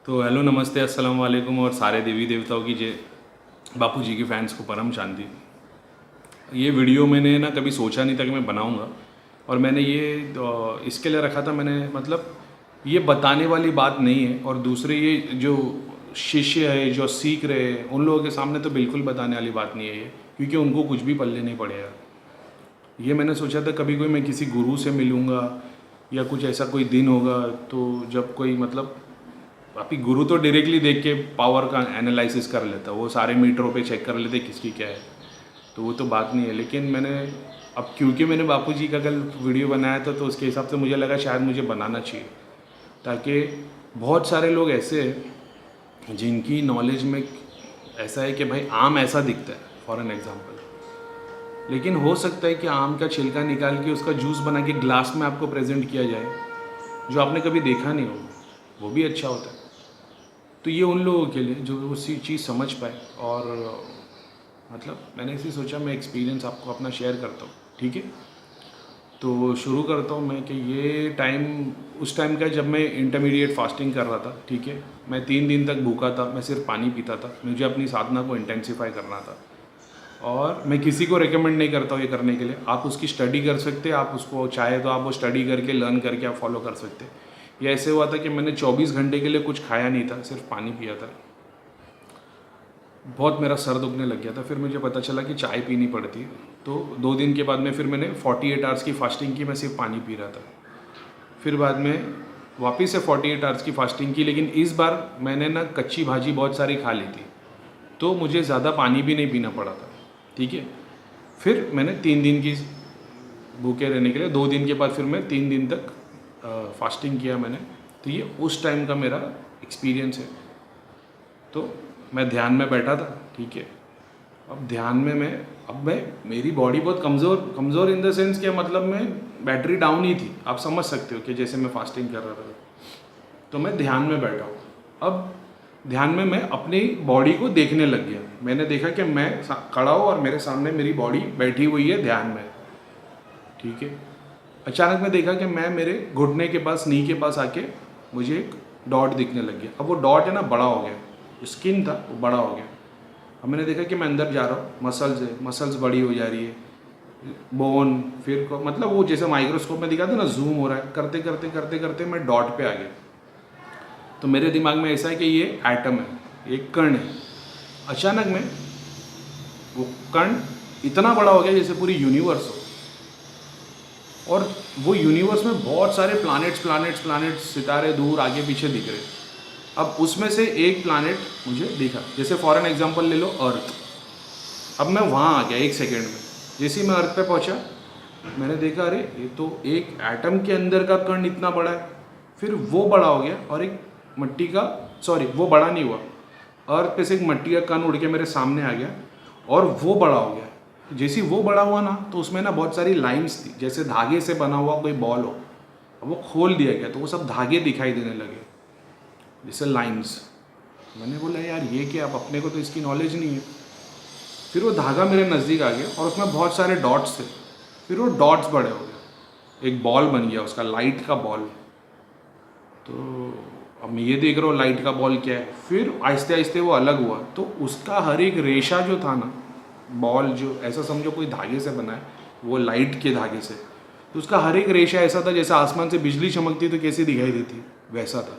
तो हेलो नमस्ते अस्सलाम वालेकुम और सारे देवी देवताओं की जय। बापू जी के फैंस को परम शांति। ये वीडियो मैंने ना कभी सोचा नहीं था कि मैं बनाऊंगा, और मैंने ये इसके लिए रखा था। मैंने मतलब ये बताने वाली बात नहीं है, और दूसरे ये जो शिष्य है जो सीख रहे हैं उन लोगों के सामने तो बिल्कुल बताने वाली बात नहीं है ये, क्योंकि उनको कुछ भी पल्ले नहीं पड़ेगा। ये मैंने सोचा था कभी कोई मैं किसी गुरु से मिलूँगा या कुछ ऐसा कोई दिन होगा, तो जब कोई मतलब अभी गुरु तो डायरेक्टली देख के पावर का एनालिसिस कर लेता, वो सारे मीटरों पे चेक कर लेते किसकी क्या है, तो वो तो बात नहीं है। लेकिन मैंने अब क्योंकि मैंने बापू जी का कल वीडियो बनाया था, तो उसके हिसाब से मुझे लगा शायद मुझे बनाना चाहिए, ताकि बहुत सारे लोग ऐसे हैं जिनकी नॉलेज में ऐसा है कि भाई आम ऐसा दिखता है फॉर एन एग्जाम्पल, लेकिन हो सकता है कि आम का छिलका निकाल के उसका जूस बना के ग्लास में आपको प्रेजेंट किया जाए, जो आपने कभी देखा नहीं होगा, वो भी अच्छा होता है। तो ये उन लोगों के लिए जो उसी चीज़ समझ पाए, और मतलब मैंने इसी सोचा मैं एक्सपीरियंस आपको अपना शेयर करता हूँ, ठीक है। तो शुरू करता हूँ मैं कि ये टाइम उस टाइम का जब मैं इंटरमीडिएट फास्टिंग कर रहा था, ठीक है। मैं 3 दिन तक भूखा था, मैं सिर्फ पानी पीता था, मुझे अपनी साधना को इंटेंसिफाई करना था। और मैं किसी को रिकमेंड नहीं करता हूँ ये करने के लिए। आप उसकी स्टडी कर सकते हैं, आप उसको चाहे तो आप वो स्टडी करके लर्न करके आप फॉलो कर सकते हैं। ये ऐसे हुआ था कि मैंने 24 घंटे के लिए कुछ खाया नहीं था, सिर्फ पानी पिया था। बहुत मेरा सर दुखने लग गया था, फिर मुझे पता चला कि चाय पीनी पड़ती है। तो 2 दिन के बाद में फिर मैंने 48 आवर्स की फास्टिंग की, मैं सिर्फ पानी पी रहा था। फिर बाद में वापस से 48 आवर्स की फास्टिंग की, लेकिन इस बार मैंने ना कच्ची भाजी बहुत सारी खा ली थी, तो मुझे ज़्यादा पानी भी नहीं पीना पड़ा था, ठीक है। फिर मैंने 3 दिन की भूखे रहने के लिए 2 दिन के बाद फिर मैं 3 दिन तक फास्टिंग किया मैंने। तो ये उस टाइम का मेरा एक्सपीरियंस है। तो मैं ध्यान में बैठा था, ठीक है। अब ध्यान में मैं मेरी बॉडी बहुत कमज़ोर इन द सेंस कि मतलब मैं बैटरी डाउन ही थी, आप समझ सकते हो कि जैसे मैं फास्टिंग कर रहा था। तो मैं ध्यान में बैठा हूँ। अब ध्यान में मैं अपनी बॉडी को देखने लग गया। मैंने देखा कि मैं खड़ा हूँ और मेरे सामने मेरी बॉडी बैठी हुई है ध्यान में, ठीक है। अचानक मैं देखा कि मैं मेरे घुटने के पास, नी के पास आके मुझे एक डॉट दिखने लग गया। अब वो डॉट है ना बड़ा हो गया, जो स्किन था वो बड़ा हो गया। अब मैंने देखा कि मैं अंदर जा रहा हूँ, मसल्स है, मसल्स बड़ी हो जा रही है, बोन, फिर मतलब वो जैसे माइक्रोस्कोप में दिखा था ना, जूम हो रहा है। करते करते करते करते मैं डॉट पे आ गया। तो मेरे दिमाग में ऐसा है कि ये एटम है, एक कण है। अचानक में वो कण इतना बड़ा हो गया जैसे पूरी यूनिवर्स हो, और वो यूनिवर्स में बहुत सारे प्लैनेट्स सितारे दूर आगे पीछे दिख रहे। अब उसमें से एक प्लैनेट मुझे दिखा, जैसे फॉर एन एग्जांपल ले लो अर्थ। अब मैं वहाँ आ गया 1 सेकेंड में। जैसे ही मैं अर्थ पे पहुँचा, मैंने देखा अरे ये तो एक एटम के अंदर का कण इतना बड़ा है। फिर वो बड़ा हो गया, और एक मिट्टी का, सॉरी वो बड़ा नहीं हुआ, अर्थ पे से एक मिट्टी का कण उड़ के मेरे सामने आ गया, और वो बड़ा हो गया। जैसे ही वो बड़ा हुआ ना, तो उसमें ना बहुत सारी लाइंस थी, जैसे धागे से बना हुआ कोई बॉल हो। अब वो खोल दिया गया तो वो सब धागे दिखाई देने लगे, जैसे लाइंस। मैंने बोला यार ये क्या, अब अपने को तो इसकी नॉलेज नहीं है। फिर वो धागा मेरे नज़दीक आ गया और उसमें बहुत सारे डॉट्स थे। फिर वो डॉट्स बड़े हो गए, एक बॉल बन गया उसका, लाइट का बॉल। तो अब मैं ये देख रहा हूँ लाइट का बॉल क्या है। फिर आहिस्ते आहिस्ते वो अलग हुआ, तो उसका हर एक रेशा जो था ना, बॉल जो ऐसा समझो कोई धागे से बना है, वो लाइट के धागे से, तो उसका हर एक रेशा ऐसा था जैसे आसमान से बिजली चमकती तो कैसी दिखाई देती, वैसा था।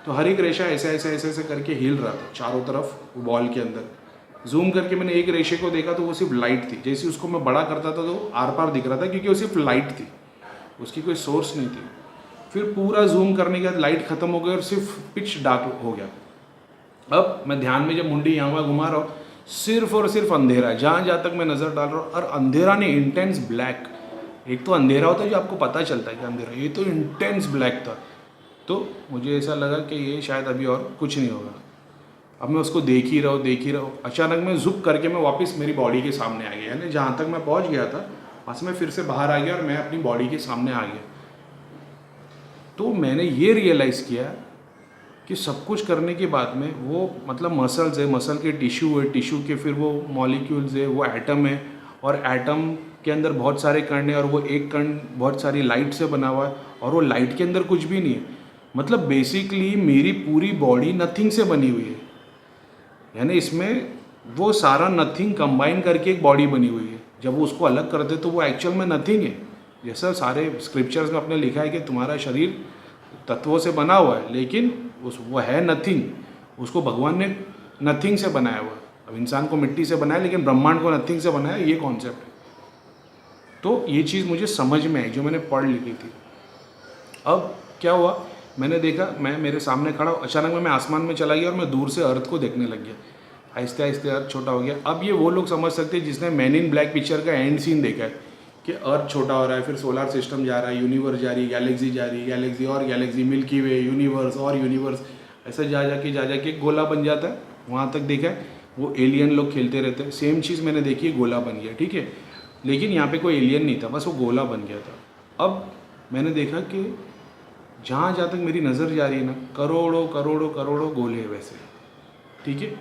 तो हर एक रेशा ऐसे ऐसे ऐसे ऐसे करके हिल रहा था चारों तरफ बॉल के अंदर। जूम करके मैंने एक रेशे को देखा तो वो सिर्फ लाइट थी। जैसे उसको मैं बड़ा करता था तो आर पार दिख रहा था, क्योंकि वो सिर्फ लाइट थी, उसकी कोई सोर्स नहीं थी। फिर पूरा जूम करने के बाद लाइट खत्म हो गई और सिर्फ पिच डार्क हो गया। अब मैं ध्यान में जब मुंडी यहाँ वहाँ घुमा रहा हूँ, सिर्फ और सिर्फ अंधेरा है जहाँ जहाँ तक मैं नज़र डाल रहा हूँ। और अंधेरा नहीं, इंटेंस ब्लैक। एक तो अंधेरा होता है जो आपको पता चलता है कि अंधेरा, ये तो इंटेंस ब्लैक था। तो मुझे ऐसा लगा कि ये शायद अभी और कुछ नहीं होगा। अब मैं उसको देख ही रहा हूँ। अचानक मैं झुक करके मैं वापस मेरी बॉडी के सामने आ गया, यानी जहाँ तक मैं पहुँच गया था वहाँ से मैं फिर से बाहर आ गया और मैं अपनी बॉडी के सामने आ गया। तो मैंने ये रियलाइज़ किया कि सब कुछ करने के बाद में वो मतलब मसल्स है, मसल के टिश्यू है, टिश्यू के फिर वो मॉलिक्यूल्स है, वो एटम है, और एटम के अंदर बहुत सारे कण हैं, और वो एक कण बहुत सारी लाइट से बना हुआ है, और वो लाइट के अंदर कुछ भी नहीं है। मतलब बेसिकली मेरी पूरी बॉडी नथिंग से बनी हुई है, यानी इसमें वो सारा नथिंग कंबाइन करके एक बॉडी बनी हुई है। जब वो उसको अलग कर दे तो वो एक्चुअल में नथिंग है। जैसा सारे स्क्रिप्चर्स में अपने लिखा है कि तुम्हारा शरीर तत्वों से बना हुआ है, लेकिन वो है नथिंग, उसको भगवान ने नथिंग से बनाया हुआ। अब इंसान को मिट्टी से बनाया, लेकिन ब्रह्मांड को नथिंग से बनाया, ये कॉन्सेप्ट है। तो ये चीज़ मुझे समझ में आई जो मैंने पढ़ लिखी थी। अब क्या हुआ, मैंने देखा, मैं मेरे सामने खड़ा, अचानक में मैं आसमान में चला गया और मैं दूर से अर्थ को देखने लग गया। आहिस्ते आहिस्ते अर्थ छोटा हो गया। अब ये वो लोग समझ सकते हैं जिसने मैन इन ब्लैक पिक्चर का एंड सीन देखा है कि अर्थ छोटा हो रहा है, फिर सोलर सिस्टम जा रहा है, यूनिवर्स जा रही है, गैलेक्सी जा रही है, गैलेक्सी और गैलेक्सी, मिल्की वे, यूनिवर्स और यूनिवर्स, ऐसे जा जाके एक गोला बन जाता है। वहाँ तक देखा है, वो एलियन लोग खेलते रहते हैं, सेम चीज़ मैंने देखी है, गोला बन गया, ठीक है। लेकिन यहाँ पे कोई एलियन नहीं था, बस वो गोला बन गया था। अब मैंने देखा कि जहाँ तक मेरी नज़र जा रही है ना, करोड़ों करोड़ों करोड़ों गोले हैं वैसे, ठीक है।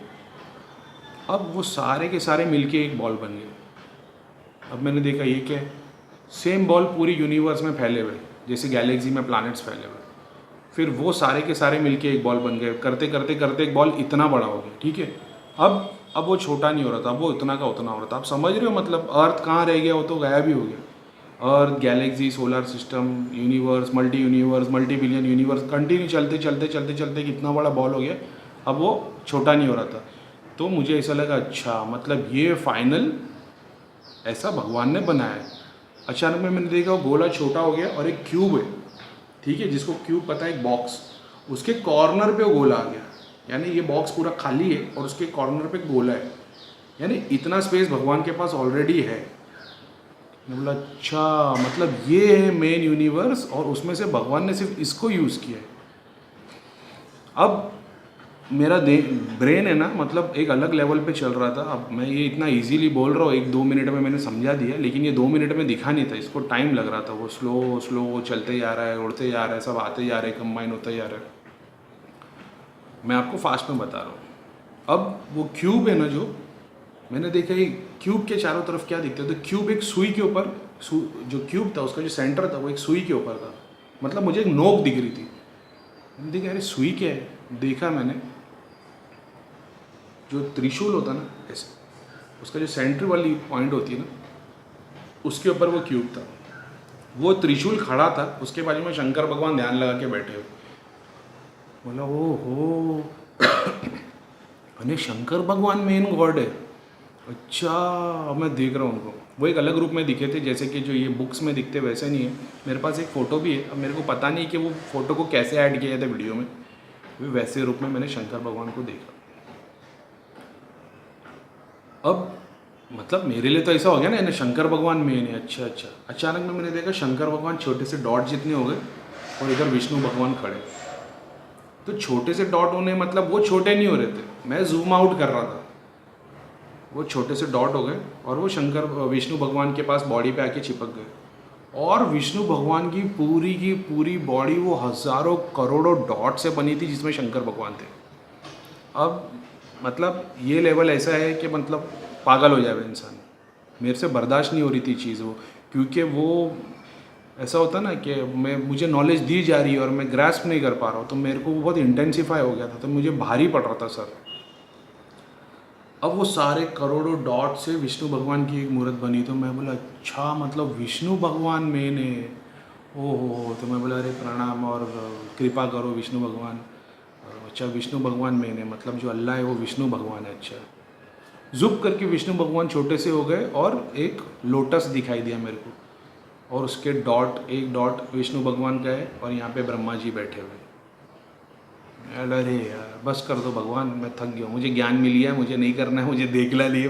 अब वो सारे के सारे मिलके एक बॉल बन गए। अब मैंने देखा ये क्या है, सेम बॉल पूरी यूनिवर्स में फैले हुए, जैसे गैलेक्सी में प्लैनेट्स फैले हुए। फिर वो सारे के सारे मिलके एक बॉल बन गए, करते करते करते एक बॉल इतना बड़ा हो गया, ठीक है। अब वो छोटा नहीं हो रहा था, अब वो इतना का उतना हो रहा था। आप समझ रहे हो, मतलब अर्थ कहाँ रह गया, वो तो गायब ही हो गया। Earth, galaxy, solar system, universe, multi billion universe, continue चलते चलते चलते चलते कितना बड़ा बॉल हो गया, अब वो छोटा नहीं हो रहा था। तो मुझे ऐसा लगा, अच्छा मतलब ये फाइनल ऐसा भगवान ने बनाया है। अचानक में मैंने देखा वो गोला छोटा हो गया और एक क्यूब है, ठीक है, जिसको क्यूब पता है, एक बॉक्स, उसके कॉर्नर पे वो गोला आ गया। यानी ये बॉक्स पूरा खाली है और उसके कॉर्नर पे गोला है, यानी इतना स्पेस भगवान के पास ऑलरेडी है। मैं बोला अच्छा, मतलब ये है मेन यूनिवर्स और उसमें से भगवान ने सिर्फ इसको यूज़ किया है। अब मेरा ब्रेन है ना, मतलब एक अलग लेवल पे चल रहा था। अब मैं ये इतना इजीली बोल रहा हूँ, 1-2 मिनट में मैंने समझा दिया, लेकिन ये 2 मिनट में दिखा नहीं था, इसको टाइम लग रहा था। वो स्लो चलते जा रहा है, उड़ते जा रहा है, सब आते जा रहे हैं, कंबाइन होते जा रहा है। मैं आपको फास्ट में बता रहा हूँ। अब वो क्यूब है ना, जो मैंने देखा, ये क्यूब के चारों तरफ क्या दिखता है, तो क्यूब एक सुई के ऊपर, जो क्यूब था उसका जो सेंटर था वो एक सुई के ऊपर था। मतलब मुझे एक नोक दिख रही थी। मैंने देखा अरे सुई क्या है, देखा मैंने, जो त्रिशूल होता ना ऐसे, उसका जो सेंटर वाली पॉइंट होती है ना, उसके ऊपर वो क्यूब था। वो त्रिशूल खड़ा था, उसके बाजू में शंकर भगवान ध्यान लगा के बैठे हुए। बोला ओ हो अरे शंकर भगवान मेन गॉड है। अच्छा, अब मैं देख रहा हूँ उनको, वो एक अलग रूप में दिखे थे, जैसे कि जो ये बुक्स में दिखते वैसे नहीं है। मेरे पास एक फ़ोटो भी है, अब मेरे को पता नहीं कि वो फ़ोटो को कैसे ऐड किया था वीडियो में, वैसे रूप में मैंने शंकर भगवान को देखा। अब मतलब मेरे लिए तो ऐसा हो गया ना, शंकर भगवान मेन है, अच्छा। अचानक में मैंने देखा शंकर भगवान छोटे से डॉट जितने हो गए और इधर विष्णु भगवान खड़े। तो छोटे से डॉट होने मतलब वो छोटे नहीं हो रहे थे, मैं जूम आउट कर रहा था, वो छोटे से डॉट हो गए और वो विष्णु भगवान के पास बॉडी पे आके चिपक गए। और विष्णु भगवान की पूरी बॉडी वो हज़ारों करोड़ों डॉट से बनी थी, जिसमें शंकर भगवान थे। अब मतलब ये लेवल ऐसा है कि मतलब पागल हो जाए इंसान, मेरे से बर्दाश्त नहीं हो रही थी चीज़ वो, क्योंकि वो ऐसा होता ना कि मुझे नॉलेज दी जा रही है और मैं ग्रैस्प नहीं कर पा रहा हूँ, तो मेरे को बहुत इंटेंसिफाई हो गया था, तो मुझे भारी पड़ रहा था सर। अब वो सारे करोड़ों डॉट से विष्णु भगवान की एक मूर्त बनी, तो मैं बोला अच्छा मतलब विष्णु भगवान मेन है, ओहो। तो मैं बोला अरे प्रणाम और कृपा करो विष्णु भगवान। अच्छा विष्णु भगवान मेन है, मतलब जो अल्लाह है वो विष्णु भगवान है। अच्छा, ज़ुप करके विष्णु भगवान छोटे से हो गए और एक लोटस दिखाई दिया मेरे को, और उसके एक डॉट विष्णु भगवान का है और यहाँ पे ब्रह्मा जी बैठे हुए। अरे यार बस कर दो भगवान, मैं थक गया हूँ, मुझे ज्ञान मिल गया है, मुझे नहीं करना है, मुझे देखला लिए,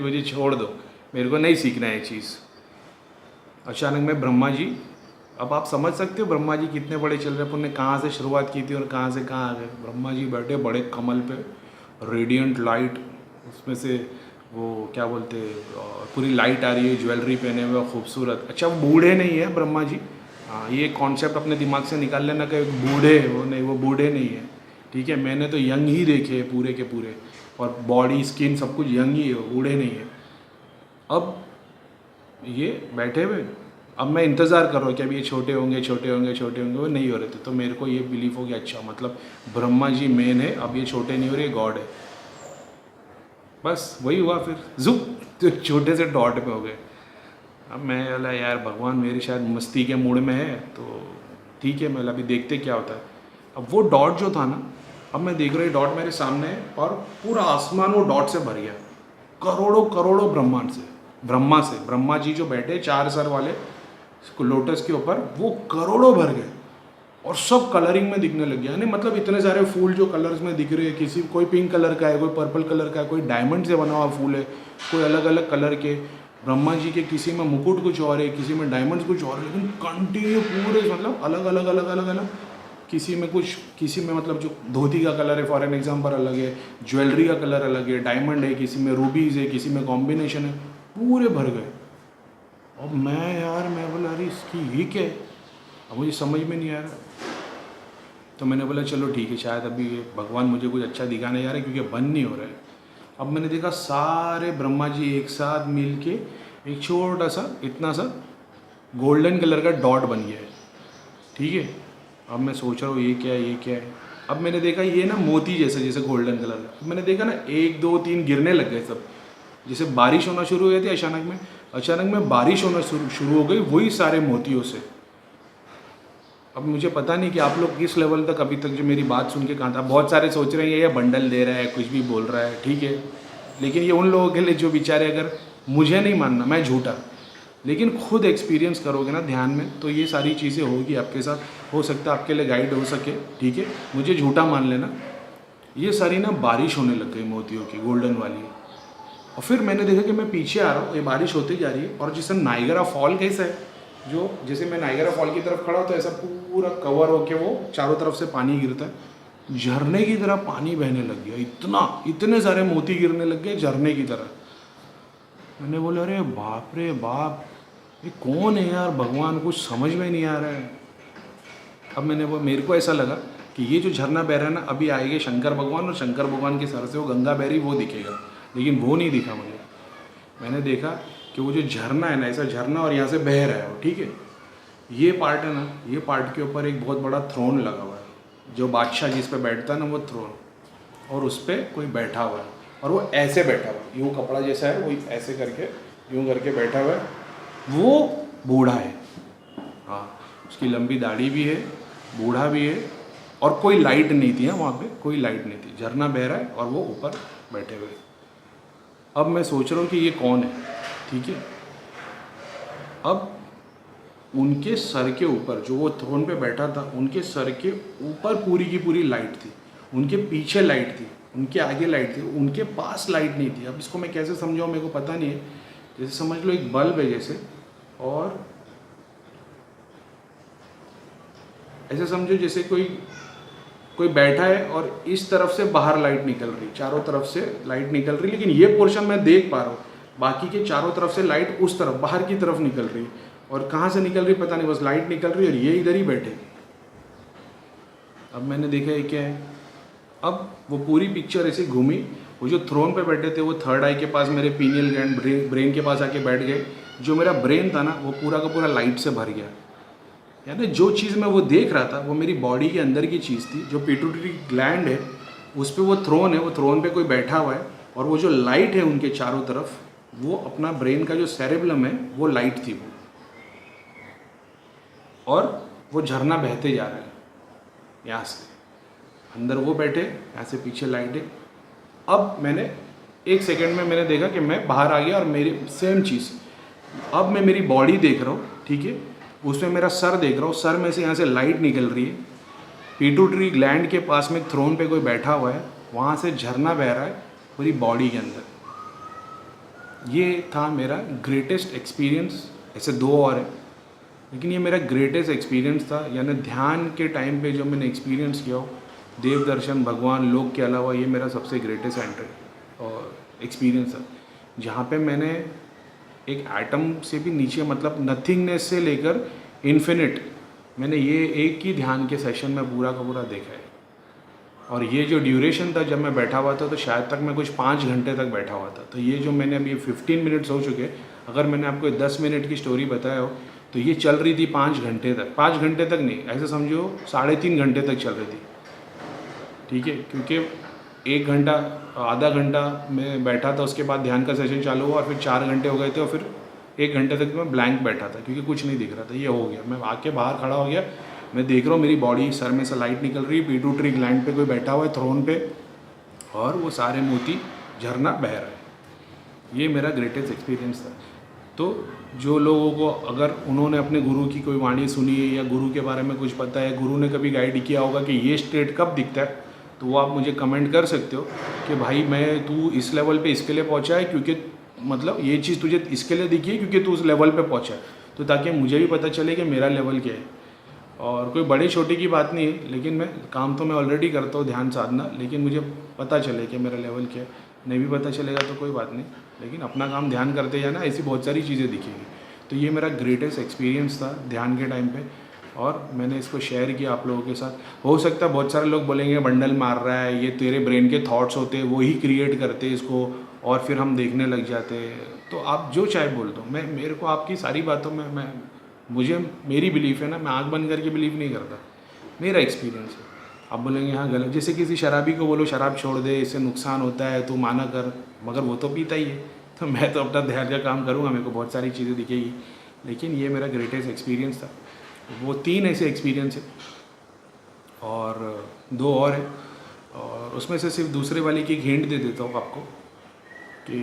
मुझे छोड़ दो, मेरे को नहीं सीखना है चीज़। अचानक में ब्रह्मा जी, अब आप समझ सकते हो ब्रह्मा जी कितने बड़े चल रहे, उन्होंने कहाँ से शुरुआत की थी और कहाँ से कहाँ आ गए। ब्रह्मा जी बैठे बड़े कमल पे, रेडियंट लाइट, उसमें से वो क्या बोलते पूरी लाइट आ रही है, ज्वेलरी पहने हुए खूबसूरत। अच्छा वो बूढ़े नहीं है ब्रह्मा जी, हाँ ये कॉन्सेप्ट अपने दिमाग से निकाल लेना कि बूढ़े वो नहीं, वो बूढ़े नहीं है, ठीक है। मैंने तो यंग ही देखे पूरे के पूरे, और बॉडी स्किन सब कुछ यंग ही है, बूढ़े नहीं है। अब ये बैठे हुए अब मैं इंतज़ार कर रहा हूँ कि अब ये छोटे होंगे छोटे होंगे छोटे होंगे, वो नहीं हो रहे थे। तो मेरे को ये बिलीव हो गया, अच्छा मतलब ब्रह्मा जी मेन है, अब ये छोटे नहीं हो रहे, गॉड है। बस वही हुआ फिर जुप, तो छोटे से डॉट पे हो गए। अब मैं बोला यार भगवान मेरी शायद मस्ती के मूड में है, तो ठीक है, मैं अभी देखते क्या होता है। अब वो डॉट जो था ना, अब मैं देख रहा हूँ डॉट मेरे सामने है और पूरा आसमान वो डॉट से भर गया, करोड़ों करोड़ों ब्रह्मांड से, ब्रह्मा जी जो बैठे 4 सर वाले लोटस के ऊपर, वो करोड़ों भर गए और सब कलरिंग में दिखने लग गया। यानी मतलब इतने सारे फूल जो कलर्स में दिख रहे हैं, किसी कोई पिंक कलर का है, कोई पर्पल कलर का है, कोई डायमंड से बना हुआ फूल है, कोई अलग अलग कलर के ब्रह्मा जी के, किसी में मुकुट कुछ और है, किसी में डायमंड्स कुछ और है, लेकिन कंटिन्यू पूरे मतलब अलग अलग अलग अलग अलग, किसी में कुछ, किसी में मतलब जो धोती का कलर है फॉर एन एग्जाम्पल अलग है, ज्वेलरी का कलर अलग है, डायमंड है, किसी में रूबीज़ है, किसी में कॉम्बिनेशन है, पूरे भर गए। अब मैं बोला अरे इसकी ये क्या है, अब मुझे समझ में नहीं आ रहा। तो मैंने बोला चलो ठीक है, शायद अभी भगवान मुझे कुछ अच्छा दिखाने जा रहे हैं, क्योंकि बंद नहीं हो रहा है। अब मैंने देखा सारे ब्रह्मा जी एक साथ मिल के एक छोटा सा इतना सा गोल्डन कलर का डॉट बन गया है, ठीक है। अब मैं सोच रहा हूँ ये क्या है, ये क्या है। अब मैंने देखा ये ना मोती जैसे, जैसे गोल्डन कलर का। मैंने देखा ना 1 2 3 गिरने लग गए सब, जैसे बारिश होना शुरू हो गई थी अचानक में बारिश होना शुरू हो गई वही सारे मोतियों से। अब मुझे पता नहीं कि आप लोग किस लेवल तक अभी तक जो मेरी बात सुन के कहाँ था। बहुत सारे सोच रहे हैं ये बंडल दे रहा है, कुछ भी बोल रहा है, ठीक है, लेकिन ये उन लोगों के लिए जो बेचारे, अगर मुझे नहीं मानना मैं झूठा, लेकिन खुद एक्सपीरियंस करोगे ना ध्यान में, तो ये सारी चीज़ें होगी आपके साथ, हो सकता है आपके लिए गाइड हो सके, ठीक है। मुझे झूठा मान लेना। ये सारी ना बारिश होने लग गई मोतियों की, गोल्डन वाली। और फिर मैंने देखा कि मैं पीछे आ रहा हूँ, ये बारिश होती जा रही है, और जैसे नाइगरा फॉल कैसा है, जो जैसे मैं नाइगरा फॉल की तरफ खड़ा होता है, ऐसा पूरा कवर होके वो चारों तरफ से पानी गिरता है, झरने की तरह पानी बहने लग गया। इतने सारे मोती गिरने लग गए झरने की तरह। मैंने बोला अरे बाप रे बाप, ये कौन है यार, भगवान कुछ समझ में नहीं आ रहा है। अब मेरे को ऐसा लगा कि ये जो झरना बह रहा है ना, अभी आएंगे शंकर भगवान, और शंकर भगवान के सर से वो गंगा बह रही, वो दिखेगा, लेकिन वो नहीं दिखा मुझे। मैंने देखा कि वो जो झरना है ना, ऐसा झरना और यहाँ से बह रहा है वो, ठीक है। ये पार्ट है ना, ये पार्ट के ऊपर एक बहुत बड़ा थ्रोन लगा हुआ है, जो बादशाह जिस पे बैठता है ना वो थ्रोन, और उस पर कोई बैठा हुआ है, और वो ऐसे बैठा हुआ है, यूँ कपड़ा जैसा है, वो ऐसे करके यूँ करके बैठा हुआ है। वो बूढ़ा है, हाँ, उसकी लंबी दाढ़ी भी है, बूढ़ा भी है, और कोई लाइट नहीं थी वहाँ पे, कोई लाइट नहीं थी, झरना बह रहा है और वो ऊपर बैठे हुए। अब मैं सोच रहा हूँ कि ये कौन है, ठीक है। अब उनके सर के ऊपर, जो वो थ्रोन पे बैठा था, उनके सर के ऊपर पूरी की पूरी लाइट थी, उनके पीछे लाइट थी, उनके आगे लाइट थी, उनके पास लाइट नहीं थी। अब इसको मैं कैसे समझाऊँ मेरे को पता नहीं है। जैसे समझ लो एक बल्ब है जैसे, और ऐसे समझो जैसे कोई बैठा है और इस तरफ से बाहर लाइट निकल रही, चारों तरफ से लाइट निकल रही, लेकिन ये पोर्शन मैं देख पा रहा हूँ, बाकी के चारों तरफ से लाइट उस तरफ बाहर की तरफ निकल रही, और कहाँ से निकल रही पता नहीं, बस लाइट निकल रही और ये इधर ही बैठे। अब मैंने देखा ये क्या है। अब वो पूरी पिक्चर ऐसे घूमी, वो जो थ्रोन पे बैठे थे वो थर्ड आई के पास, मेरे पीनियल ग्लैंड ब्रेन के पास आके बैठ गए। जो मेरा ब्रेन था ना, वो पूरा का पूरा लाइट से भर गया। यानी जो चीज़ मैं वो देख रहा था वो मेरी बॉडी के अंदर की चीज़ थी। जो पिट्यूटरी ग्लैंड है उस पर वो थ्रोन है, वो थ्रोन पे कोई बैठा हुआ है, और वो जो लाइट है उनके चारों तरफ, वो अपना ब्रेन का जो सेरेबलम है वो लाइट थी वो, और वो झरना बहते जा रहा है यहाँ से, अंदर वो बैठे, यहाँ से पीछे लाइट है। अब मैंने 1 सेकेंड में मैंने देखा कि मैं बाहर आ गया, और मेरी सेम चीज़, अब मैं मेरी बॉडी देख रहा हूँ, ठीक है, उसमें मेरा सर देख रहा हूँ, सर में से यहाँ से लाइट निकल रही है, पिट्यूटरी ग्लैंड के पास में थ्रोन पे कोई बैठा हुआ है, वहाँ से झरना बह रहा है पूरी बॉडी के अंदर। ये था मेरा ग्रेटेस्ट एक्सपीरियंस। ऐसे 2 और है, लेकिन ये मेरा ग्रेटेस्ट एक्सपीरियंस था। यानी ध्यान के टाइम पे जो मैंने एक्सपीरियंस किया हो, देव दर्शन, भगवान लोक के अलावा, ये मेरा सबसे ग्रेटेस्ट एंटर और एक्सपीरियंस था, जहाँ पे मैंने एक एटम से भी नीचे, मतलब नथिंगनेस से लेकर इन्फिनिट, मैंने ये एक ही ध्यान के सेशन में पूरा का पूरा देखा है। और ये जो ड्यूरेशन था जब मैं बैठा हुआ था, तो शायद तक मैं कुछ 5 घंटे तक बैठा हुआ था। तो ये जो मैंने अभी 15 मिनट्स हो चुके, अगर मैंने आपको 10 मिनट की स्टोरी बताया हो, तो ये चल रही थी 5 घंटे तक, 5 घंटे तक नहीं, ऐसे समझो 3.5 घंटे तक चल रही थी, ठीक है। क्योंकि 1 घंटा आधा घंटा मैं बैठा था, उसके बाद ध्यान का सेशन चालू हुआ और फिर 4 घंटे हो गए थे और फिर 1 घंटे तक मैं ब्लैंक बैठा था क्योंकि कुछ नहीं दिख रहा था। ये हो गया, मैं आके बाहर खड़ा हो गया, मैं देख रहा हूँ मेरी बॉडी, सर में से लाइट निकल रही है, पिट्यूटरी ग्लैंड पे कोई बैठा हुआ है थ्रोन पे और वो सारे मोती झरना बह रहा है। ये मेरा ग्रेटेस्ट एक्सपीरियंस था। तो जो लोगों को अगर उन्होंने अपने गुरु की कोई वाणी सुनी है या गुरु के बारे में कुछ पता है, गुरु ने कभी गाइड किया होगा कि ये स्टेट कब दिखता है, तो वो आप मुझे कमेंट कर सकते हो कि भाई तू इस लेवल पे इसके लिए पहुंचा है क्योंकि मतलब ये चीज़ तुझे इसके लिए दिखी है क्योंकि तू उस लेवल पे पहुंचा है, तो ताकि मुझे भी पता चले कि मेरा लेवल क्या है। और कोई बड़ी छोटी की बात नहीं है, लेकिन मैं काम तो मैं ऑलरेडी करता हूँ ध्यान साधना, लेकिन मुझे पता चले कि मेरा लेवल क्या है। नहीं भी पता चलेगा तो कोई बात नहीं, लेकिन अपना काम ध्यान करते जाना, ऐसी बहुत सारी चीज़ें दिखेंगी। तो ये मेरा ग्रेटेस्ट एक्सपीरियंस था ध्यान के टाइम पे और मैंने इसको शेयर किया आप लोगों के साथ। हो सकता है बहुत सारे लोग बोलेंगे बंडल मार रहा है, ये तेरे ब्रेन के थॉट्स होते हैं, वो ही क्रिएट करते हैं इसको और फिर हम देखने लग जाते हैं। तो आप जो चाहे बोल दो, मेरे को आपकी सारी बातों में मुझे मेरी बिलीफ है ना, मैं आँख बंद करके बिलीव नहीं करता, मेरा एक्सपीरियंस है। आप बोलेंगे हाँ गलत, जैसे किसी शराबी को बोलो शराब छोड़ दे, इससे नुकसान होता है, तू माना कर, मगर वो तो पीता ही है। तो मैं तो अपना ध्यान का काम करूँगा, मेरे को बहुत सारी चीज़ें दिखेगी, लेकिन ये मेरा ग्रेटेस्ट एक्सपीरियंस था। वो 3 ऐसे एक्सपीरियंस है और 2 और है, और उसमें से सिर्फ दूसरे वाले की एक हिंट दे देता हूँ आपको कि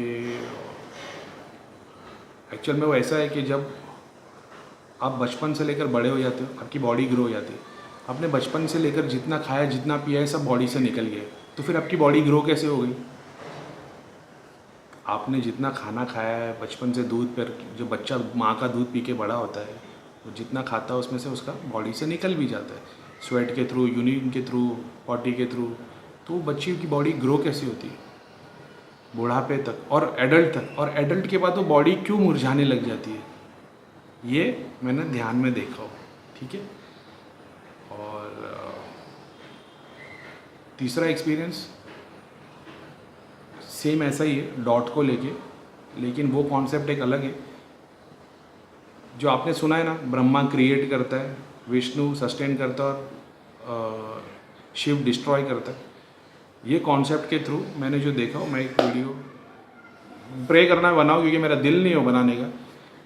एक्चुअल में वो ऐसा है कि जब आप बचपन से लेकर बड़े हो जाते हो, आपकी बॉडी ग्रो हो जाती है। आपने बचपन से लेकर जितना खाया जितना पिया है सब बॉडी से निकल गया, तो फिर आपकी बॉडी ग्रो कैसे हो गई? आपने जितना खाना खाया है बचपन से, दूध पर जो बच्चा माँ का दूध पी के बड़ा होता है, वो जितना खाता है उसमें से उसका बॉडी से निकल भी जाता है, स्वेट के थ्रू, यूरिन के थ्रू, पॉटी के थ्रू। तो बच्ची की बॉडी ग्रो कैसे होती है बुढ़ापे तक और एडल्ट तक, और एडल्ट के बाद वो बॉडी क्यों मुरझाने लग जाती है, ये मैंने ध्यान में देखा हो, ठीक है। और तीसरा एक्सपीरियंस सेम ऐसा ही है डॉट को लेके, लेकिन वो कॉन्सेप्ट एक अलग है। जो आपने सुना है ना, ब्रह्मा क्रिएट करता है, विष्णु सस्टेन करता है और शिव डिस्ट्रॉय करता है। ये कॉन्सेप्ट के थ्रू मैंने जो देखा हो, मैं एक वीडियो प्रे करना बनाऊँ क्योंकि मेरा दिल नहीं हो बनाने का,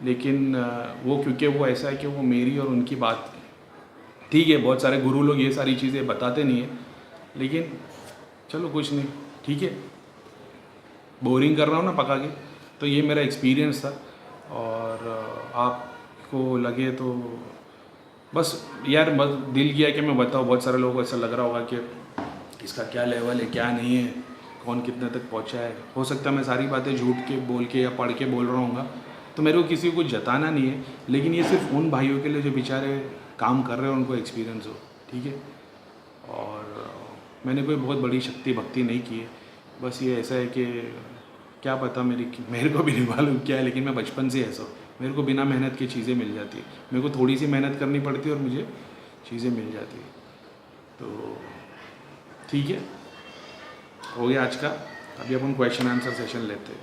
लेकिन वो क्योंकि वो ऐसा है कि वो मेरी और उनकी बात, ठीक है। बहुत सारे गुरु लोग ये सारी चीज़ें बताते नहीं है, लेकिन चलो कुछ नहीं, ठीक है। बोरिंग कर रहा हूँ ना पका के, तो ये मेरा एक्सपीरियंस था। और आपको लगे तो बस यार बस दिल किया कि मैं बताऊँ। बहुत सारे लोगों को ऐसा लग रहा होगा कि इसका क्या लेवल है, क्या नहीं है, कौन कितने तक पहुँचा है। हो सकता है मैं सारी बातें झूठ के बोल के या पढ़ के बोल रहा हूँगा, तो मेरे को किसी को जताना नहीं है, लेकिन ये सिर्फ उन भाइयों के लिए जो बेचारे काम कर रहे हैं, उनको एक्सपीरियंस हो, ठीक है। और मैंने कोई बहुत बड़ी शक्ति भक्ति नहीं की है, बस ये ऐसा है कि क्या पता मेरे को भी नहीं मालूम क्या है, लेकिन मैं बचपन से ऐसा हूँ, मेरे को बिना मेहनत की चीज़ें मिल जाती है। मेरे को थोड़ी सी मेहनत करनी पड़ती है और मुझे चीज़ें मिल जाती है। तो ठीक है, हो गया आज का। अभी अपन क्वेश्चन आंसर सेशन लेते हैं।